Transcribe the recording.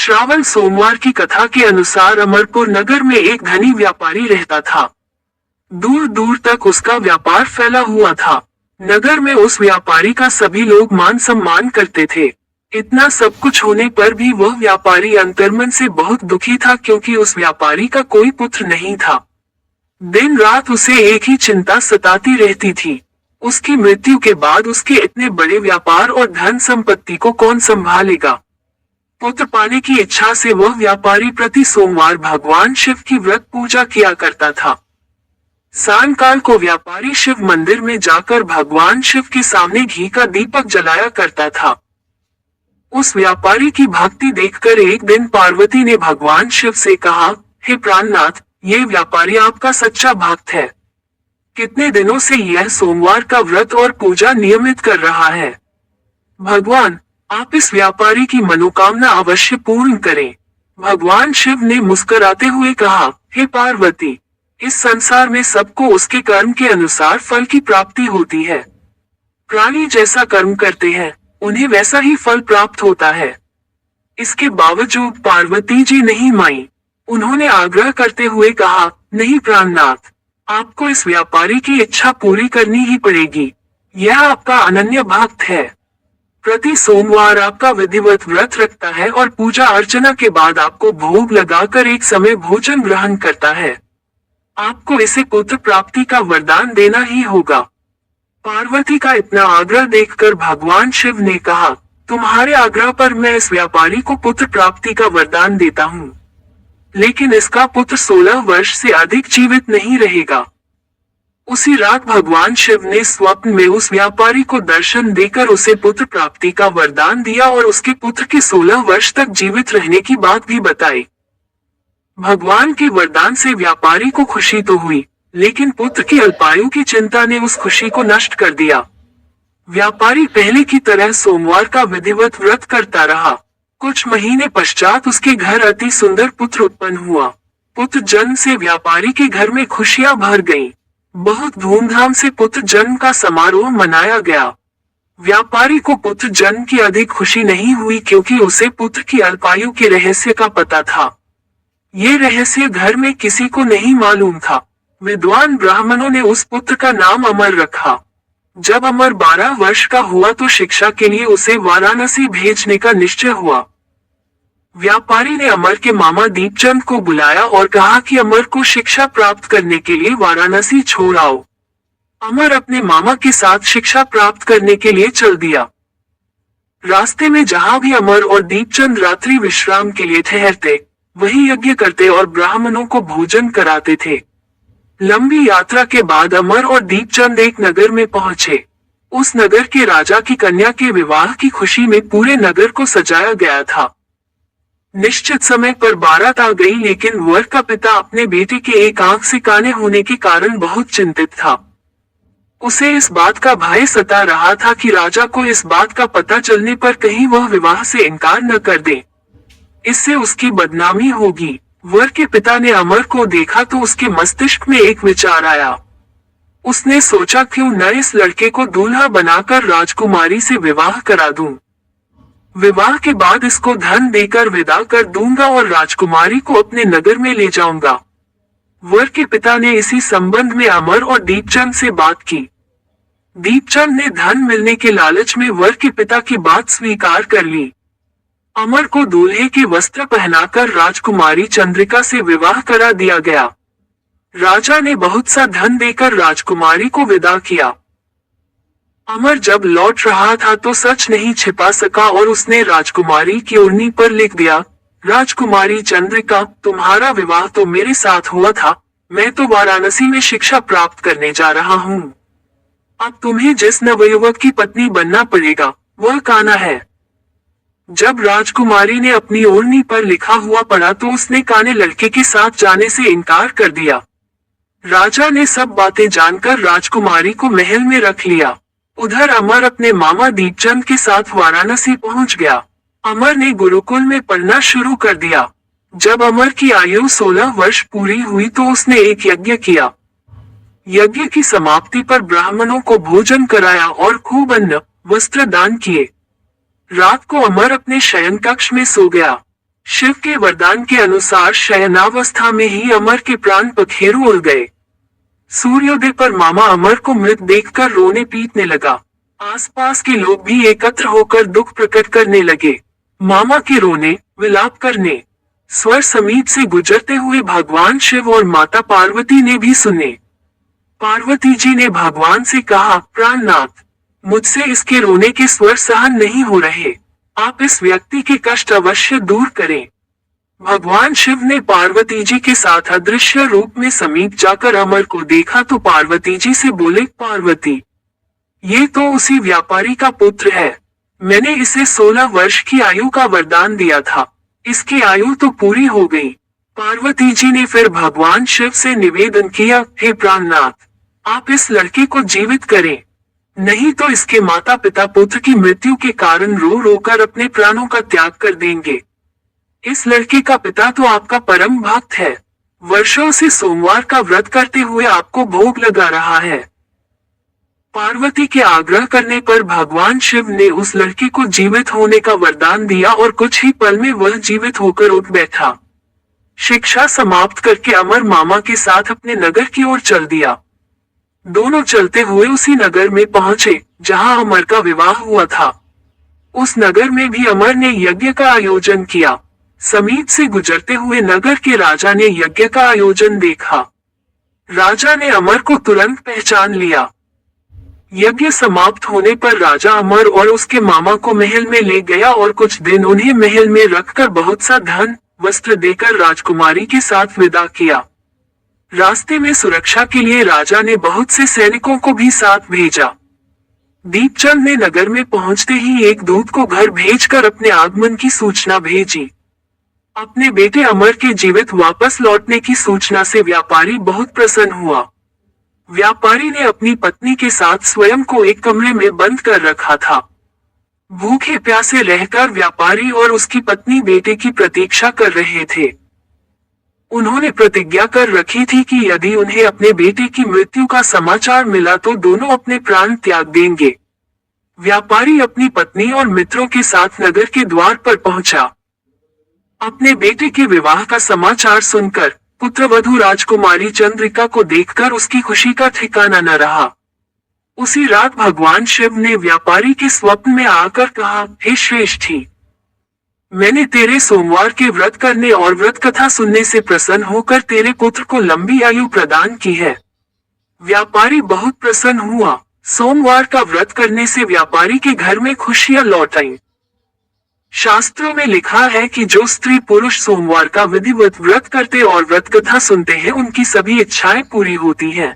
श्रावण सोमवार की कथा के अनुसार अमरपुर नगर में एक धनी व्यापारी रहता था। दूर दूर तक उसका व्यापार फैला हुआ था। नगर में उस व्यापारी का सभी लोग मान सम्मान करते थे। इतना सब कुछ होने पर भी वह व्यापारी अंतर्मन से बहुत दुखी था, क्योंकि उस व्यापारी का कोई पुत्र नहीं था। दिन रात उसे एक ही चिंता सताती रहती थी। उसकी मृत्यु के बाद उसके इतने बड़े व्यापार और धन संपत्ति को कौन संभालेगा। पुत्र पाने की इच्छा से वह व्यापारी प्रति सोमवार भगवान शिव की व्रत पूजा किया करता था। सायंकाल को व्यापारी शिव मंदिर में जाकर भगवान शिव के सामने घी का दीपक जलाया करता था। उस व्यापारी की भक्ति देखकर एक दिन पार्वती ने भगवान शिव से कहा, हे प्राणनाथ, ये व्यापारी आपका सच्चा भक्त है। कितने दिनों से यह सोमवार का व्रत और पूजा नियमित कर रहा है। भगवान, आप इस व्यापारी की मनोकामना अवश्य पूर्ण करें। भगवान शिव ने मुस्कुराते हुए कहा, हे पार्वती, इस संसार में सबको उसके कर्म के अनुसार फल की प्राप्ति होती है। प्राणी जैसा कर्म करते हैं, उन्हें वैसा ही फल प्राप्त होता है। इसके बावजूद पार्वती जी नहीं मानी। उन्होंने आग्रह करते हुए कहा, नहीं प्राणनाथ, आपको इस व्यापारी की इच्छा पूरी करनी ही पड़ेगी। यह आपका अनन्य भक्त है। प्रति सोमवार आपका विधिवत व्रत रखता है और पूजा अर्चना के बाद आपको भोग लगाकर एक समय भोजन ग्रहण करता है। आपको इसे पुत्र प्राप्ति का वरदान देना ही होगा। पार्वती का इतना आग्रह देखकर भगवान शिव ने कहा, तुम्हारे आग्रह पर मैं इस व्यापारी को पुत्र प्राप्ति का वरदान देता हूँ, लेकिन इसका पुत्र 16 वर्ष से अधिक जीवित नहीं रहेगा। उसी रात भगवान शिव ने स्वप्न में उस व्यापारी को दर्शन देकर उसे पुत्र प्राप्ति का वरदान दिया और उसके पुत्र के 16 वर्ष तक जीवित रहने की बात भी बताई। भगवान के वरदान से व्यापारी को खुशी तो हुई, लेकिन पुत्र की अल्पायु की चिंता ने उस खुशी को नष्ट कर दिया। व्यापारी पहले की तरह सोमवार का विधिवत व्रत करता रहा। कुछ महीने पश्चात उसके घर अति सुंदर पुत्र उत्पन्न हुआ। पुत्र जन्म से व्यापारी के घर में खुशियां भर गईं। बहुत धूमधाम से पुत्र जन्म का समारोह मनाया गया। व्यापारी को पुत्र जन्म की अधिक खुशी नहीं हुई, क्योंकि उसे पुत्र की अल्पायु के रहस्य का पता था। ये रहस्य घर में किसी को नहीं मालूम था। विद्वान ब्राह्मणों ने उस पुत्र का नाम अमर रखा। जब अमर 12 वर्ष का हुआ तो शिक्षा के लिए उसे वाराणसी भेजने का निश्चय हुआ। व्यापारी ने अमर के मामा दीपचंद को बुलाया और कहा कि अमर को शिक्षा प्राप्त करने के लिए वाराणसी छोड़ आओ। अमर अपने मामा के साथ शिक्षा प्राप्त करने के लिए चल दिया। रास्ते में जहां भी अमर और दीपचंद रात्रि विश्राम के लिए ठहरते, वही यज्ञ करते और ब्राह्मणों को भोजन कराते थे। लंबी यात्रा के बाद अमर और दीपचंद एक नगर में पहुंचे। उस नगर के राजा की कन्या के विवाह की खुशी में पूरे नगर को सजाया गया था। निश्चित समय पर बारात आ गई, लेकिन वर का पिता अपने बेटे के एक आंख से काने होने के कारण बहुत चिंतित था। उसे इस बात का भय सता रहा था कि राजा को इस बात का पता चलने पर कहीं वह विवाह से इनकार न कर दे। इससे उसकी बदनामी होगी। वर के पिता ने अमर को देखा तो उसके मस्तिष्क में एक विचार आया। उसने सोचा, क्यों न इस लड़के को दूल्हा बनाकर राजकुमारी से विवाह करा दूं। विवाह के बाद इसको धन देकर विदा कर दूंगा और राजकुमारी को अपने नगर में ले जाऊंगा। वर के पिता ने इसी संबंध में अमर और दीपचंद से बात की। दीपचंद ने धन मिलने के लालच में वर के पिता की बात स्वीकार कर ली। अमर को दूल्हे के वस्त्र पहनाकर राजकुमारी चंद्रिका से विवाह करा दिया गया। राजा ने बहुत सा धन देकर राजकुमारी को विदा किया। अमर जब लौट रहा था तो सच नहीं छिपा सका और उसने राजकुमारी की ओढ़नी पर लिख दिया, राजकुमारी चंद्रिका, तुम्हारा विवाह तो मेरे साथ हुआ था। मैं तो वाराणसी में शिक्षा प्राप्त करने जा रहा हूँ। अब तुम्हें जिस नवयुवक की पत्नी बनना पड़ेगा, वह कान्हा है। जब राजकुमारी ने अपनी ओढ़नी पर लिखा हुआ पढ़ा तो उसने कान्हे लड़के के साथ जाने से इनकार कर दिया। राजा ने सब बातें जानकर राजकुमारी को महल में रख लिया। उधर अमर अपने मामा दीपचंद के साथ वाराणसी पहुंच गया। अमर ने गुरुकुल में पढ़ना शुरू कर दिया। जब अमर की आयु 16 वर्ष पूरी हुई तो उसने एक यज्ञ किया। यज्ञ की समाप्ति पर ब्राह्मणों को भोजन कराया और खूब अन्न वस्त्र दान किए। रात को अमर अपने शयन कक्ष में सो गया। शिव के वरदान के अनुसार शयनावस्था में ही अमर के प्राण पखेरु उड़ गए। सूर्योदय पर मामा अमर को मृत देखकर रोने पीटने लगा। आसपास के लोग भी एकत्र होकर दुख प्रकट करने लगे। मामा के रोने, विलाप करने, स्वर समीप से गुजरते हुए भगवान शिव और माता पार्वती ने भी सुने। पार्वती जी ने भगवान से कहा, प्राणनाथ, मुझसे इसके रोने के स्वर सहन नहीं हो रहे, आप इस व्यक्ति के कष्ट अवश्य दूर करें। भगवान शिव ने पार्वती जी के साथ अदृश्य रूप में समीप जाकर अमर को देखा तो पार्वती जी से बोले, पार्वती, ये तो उसी व्यापारी का पुत्र है। मैंने इसे 16 वर्ष की आयु का वरदान दिया था, इसकी आयु तो पूरी हो गई। पार्वती जी ने फिर भगवान शिव से निवेदन किया, हे प्राणनाथ, आप इस लड़के को जीवित करें, नहीं तो इसके माता पिता पुत्र की मृत्यु के कारण रो रो कर अपने प्राणों का त्याग कर देंगे। इस लड़के का पिता तो आपका परम भक्त है, वर्षों से सोमवार का व्रत करते हुए आपको भोग लगा रहा है। पार्वती के आग्रह करने पर भगवान शिव ने उस लड़के को जीवित होने का वरदान दिया और कुछ ही पल में वह जीवित होकर उठ बैठा। शिक्षा समाप्त करके अमर मामा के साथ अपने नगर की ओर चल दिया। दोनों चलते हुए उसी नगर में पहुंचे जहां अमर का विवाह हुआ था। उस नगर में भी अमर ने यज्ञ का आयोजन किया। समीप से गुजरते हुए नगर के राजा ने यज्ञ का आयोजन देखा। राजा ने अमर को तुरंत पहचान लिया। यज्ञ समाप्त होने पर राजा अमर और उसके मामा को महल में ले गया और कुछ दिन उन्हें महल में रखकर बहुत सा धन वस्त्र देकर राजकुमारी के साथ विदा किया। रास्ते में सुरक्षा के लिए राजा ने बहुत से सैनिकों को भी साथ भेजा। दीपचंद ने नगर में पहुंचते ही एक दूत को घर भेजकर अपने आगमन की सूचना भेजी। अपने बेटे अमर के जीवित वापस लौटने की सूचना से व्यापारी बहुत प्रसन्न हुआ। व्यापारी ने अपनी पत्नी के साथ स्वयं को एक कमरे में बंद कर रखा था। भूखे प्यासे रहकर व्यापारी और उसकी पत्नी बेटे की प्रतीक्षा कर रहे थे। उन्होंने प्रतिज्ञा कर रखी थी कि यदि उन्हें अपने बेटे की मृत्यु का समाचार मिला तो दोनों अपने प्राण त्याग देंगे। व्यापारी अपनी पत्नी और मित्रों के साथ नगर के द्वार पर पहुंचा। अपने बेटे के विवाह का समाचार सुनकर पुत्रवधू राजकुमारी चंद्रिका को देखकर उसकी खुशी का ठिकाना न रहा। उसी रात भगवान शिव ने व्यापारी के स्वप्न में आकर कहा, हे श्रेष्ठी, मैंने तेरे सोमवार के व्रत करने और व्रत कथा सुनने से प्रसन्न होकर तेरे पुत्र को लंबी आयु प्रदान की है। व्यापारी बहुत प्रसन्न हुआ। सोमवार का व्रत करने से व्यापारी के घर में खुशियां लौट आईं। शास्त्रों में लिखा है कि जो स्त्री पुरुष सोमवार का विधिवत व्रत करते और व्रत कथा सुनते हैं उनकी सभी इच्छाएं पूरी होती हैं।